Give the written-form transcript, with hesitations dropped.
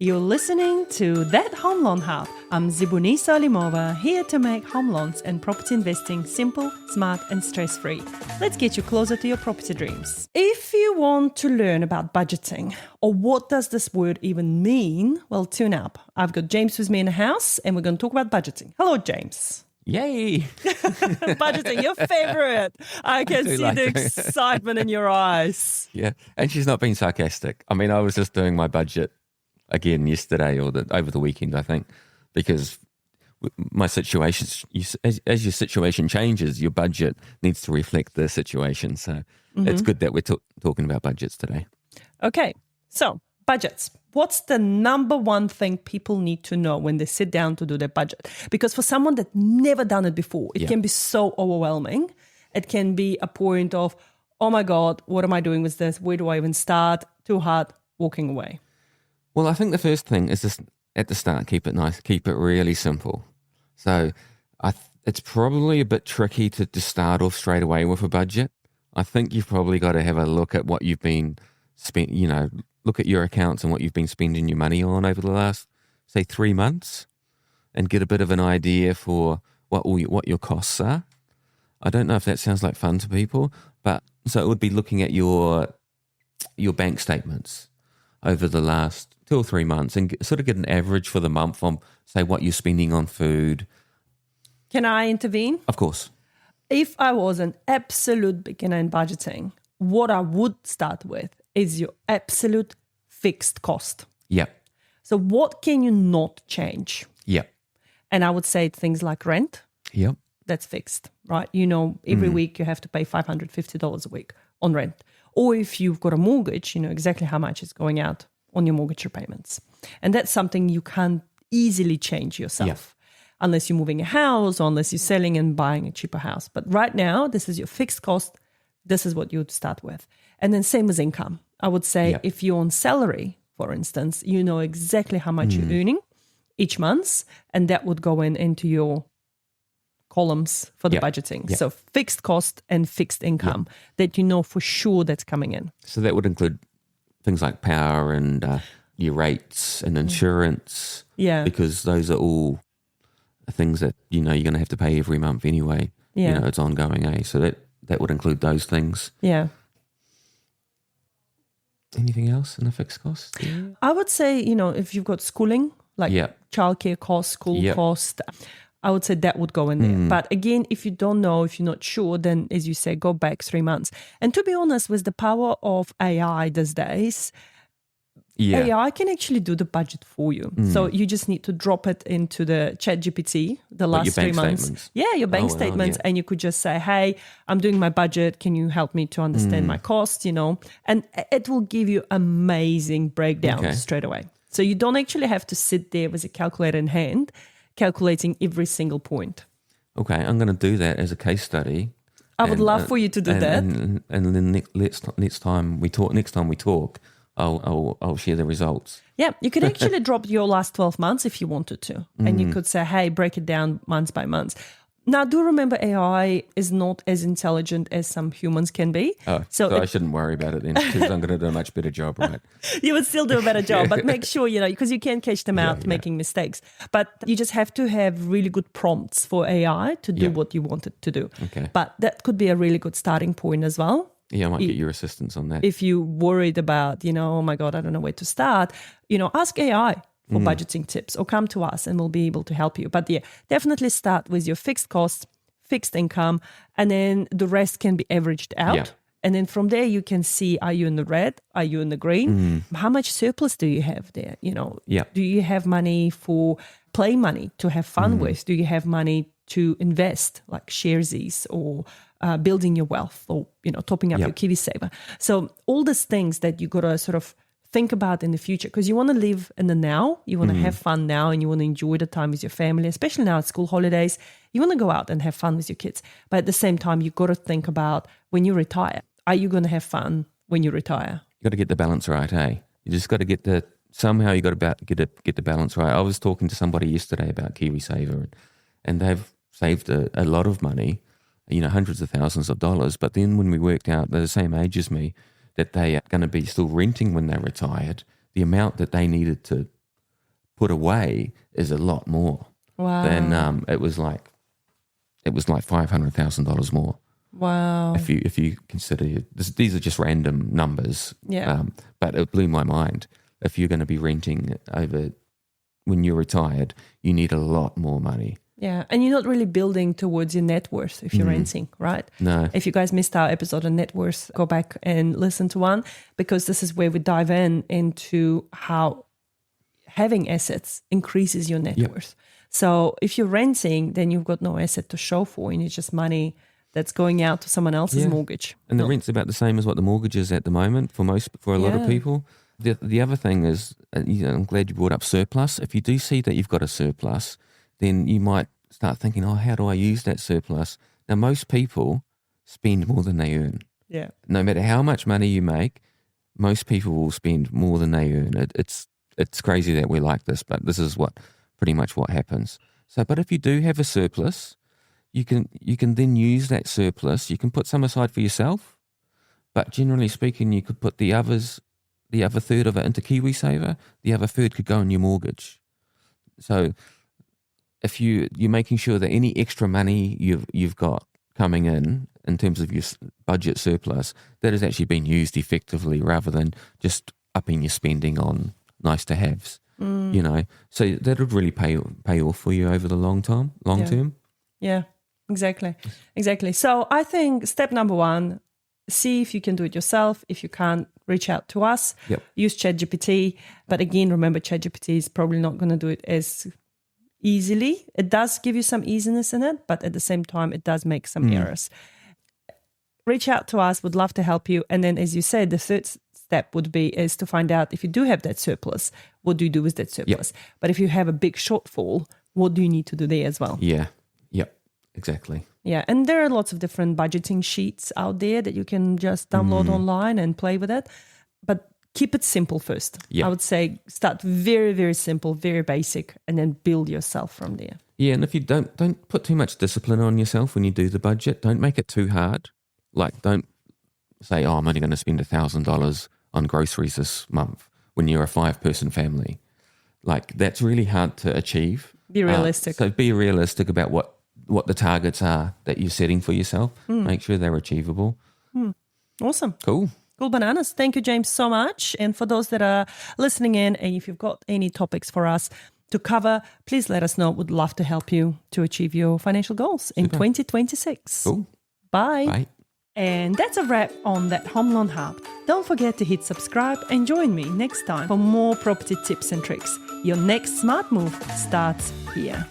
You're listening to That Home Loan Hub. I'm Zibuni Salimova, here to make home loans and property investing simple, smart and stress-free. Let's get you closer to your property dreams. If you want to learn about budgeting, or what does this word even mean, well, tune up. I've got James with me in the house and we're going to talk about budgeting. Hello, James. Yay! Budgeting, your favorite. I can see the excitement in your eyes. Yeah, and she's not being sarcastic. I mean, I was just doing my budget again yesterday or over the weekend, I think, because my situation, as your situation changes, your budget needs to reflect the situation. So it's good that we're talking about budgets today. Okay, so budgets. What's the number one thing people need to know when they sit down to do their budget? Because for someone that never done it before, it can be so overwhelming. It can be a point of, oh my God, what am I doing with this? Where do I even start? Too hard, walking away. Well, I think the first thing is just at the start, keep it nice, keep it really simple. So it's probably a bit tricky to just start off straight away with a budget. I think you've probably got to have a look at what you've been spent, look at your accounts and what you've been spending your money on over the last, say, 3 months and get a bit of an idea for what your costs are. I don't know if that sounds like fun to people, but so it would be looking at your bank statements over the last 2 or 3 months and sort of get an average for the month on, say, what you're spending on food. Can I intervene? Of course. If I was an absolute beginner in budgeting, what I would start with is your absolute fixed cost. Yep. So what can you not change? Yep. And I would say things like rent. Yep. That's fixed, right? Every week you have to pay $550 a week on rent. Or if you've got a mortgage, you know exactly how much is going out on your mortgage repayments. And that's something you can't easily change yourself unless you're moving a house or unless you're selling and buying a cheaper house. But right now, this is your fixed cost. This is what you would start with. And then same as income. I would say if you're on salary, for instance, you know exactly how much you're earning each month, and that would go into your columns for the budgeting. So fixed cost and fixed income that you know for sure that's coming in. So that would include things like power and your rates and insurance. Yeah. Because those are all things that, you're going to have to pay every month anyway. Yeah. It's ongoing, So that would include those things. Yeah. Anything else in the fixed cost? Yeah. I would say, if you've got schooling, like childcare cost, school cost, I would say that would go in there. But again, if you don't know, if you're not sure, then as you say, go back 3 months. And to be honest, with the power of AI these days, AI can actually do the budget for you. So you just need to drop it into the ChatGPT the last 3 months. Statements. Yeah, your bank statements. And you could just say, hey, I'm doing my budget. Can you help me to understand my costs, And it will give you amazing breakdown straight away. So you don't actually have to sit there with a calculator in hand, calculating every single point. Okay, I'm going to do that as a case study. I would love for you to do that. And then next time we talk, I'll share the results. Yeah, you could actually drop your last 12 months if you wanted to. And you could say, hey, break it down month by month. Now, do remember AI is not as intelligent as some humans can be. Oh, so I shouldn't worry about it then, because I'm going to do a much better job, right? You would still do a better job, but make sure, because you can catch them out making mistakes. But you just have to have really good prompts for AI to do what you want it to do. Okay. But that could be a really good starting point as well. Yeah, I might get your assistance on that. If you're worried about, oh my God, I don't know where to start, ask AI for budgeting tips or come to us and we'll be able to help you. But definitely start with your fixed costs, fixed income, and then the rest can be averaged out. Yeah. And then from there, you can see, are you in the red? Are you in the green? How much surplus do you have there? Do you have money for play money to have fun with? Do you have money to invest, like sharesies or building your wealth or, topping up your KiwiSaver? So all these things that you got to sort of think about in the future, because you want to live in the now, you want to have fun now, and you want to enjoy the time with your family, especially now at school holidays. You want to go out and have fun with your kids. But at the same time, you've got to think about when you retire. Are you going to have fun when you retire? You got to get the balance right, hey? You just got to somehow you got to get the balance right. I was talking to somebody yesterday about KiwiSaver, and they've saved a lot of money, hundreds of thousands of dollars. But then when we worked out, they're the same age as me, that they are going to be still renting when they're retired, the amount that they needed to put away is a lot more. Wow. Then it was like $500,000 more. Wow. If you consider these are just random numbers. Yeah. But it blew my mind. If you're going to be renting over when you're retired, you need a lot more money. Yeah. And you're not really building towards your net worth if you're renting, right? No. If you guys missed our episode on net worth, go back and listen to one, because this is where we dive into how having assets increases your net worth. So if you're renting, then you've got no asset to show for, and it's just money that's going out to someone else's mortgage. And the rent's about the same as what the mortgage is at the moment for a lot of people. The other thing is, I'm glad you brought up surplus. If you do see that you've got a surplus, then you might start thinking, oh, how do I use that surplus? Now, most people spend more than they earn. Yeah. No matter how much money you make, most people will spend more than they earn. It's crazy that we're like this, but this is pretty much what happens. So, but if you do have a surplus, you can then use that surplus. You can put some aside for yourself, but generally speaking, you could put the other third of it into KiwiSaver. The other third could go in your mortgage. So if you're making sure that any extra money you've got coming in terms of your budget surplus, that has actually been used effectively rather than just upping your spending on nice to haves. So that would really pay off for you over the long term. Yeah, exactly. So I think step number 1, see if you can do it yourself. If you can't, reach out to us. Yep. Use ChatGPT. But again, remember, ChatGPT is probably not going to do it as easily. It does give you some easiness in it, but at the same time, it does make some errors. Reach out to us. Would love to help you. And then, as you said, the third step is to find out if you do have that surplus, what do you do with that surplus? Yep. But if you have a big shortfall, what do you need to do there as well? Yeah. Yep. Exactly. Yeah, and there are lots of different budgeting sheets out there that you can just download online and play with it. But keep it simple first. Yeah. I would say start very, very simple, very basic, and then build yourself from there. Yeah, and if you don't put too much discipline on yourself when you do the budget, don't make it too hard. Like, don't say, oh, I'm only going to spend $1,000 on groceries this month when you're a 5-person family. Like, that's really hard to achieve. Be realistic. So be realistic about what the targets are that you're setting for yourself. Make sure they're achievable. Awesome. Cool bananas. Thank you, James, so much. And for those that are listening in, and if you've got any topics for us to cover, please let us know. Would love to help you to achieve your financial goals in 2026. Cool. Bye. And that's a wrap on That Home Loan Hub. Don't forget to hit subscribe and join me next time for more property tips and tricks. Your next smart move starts here.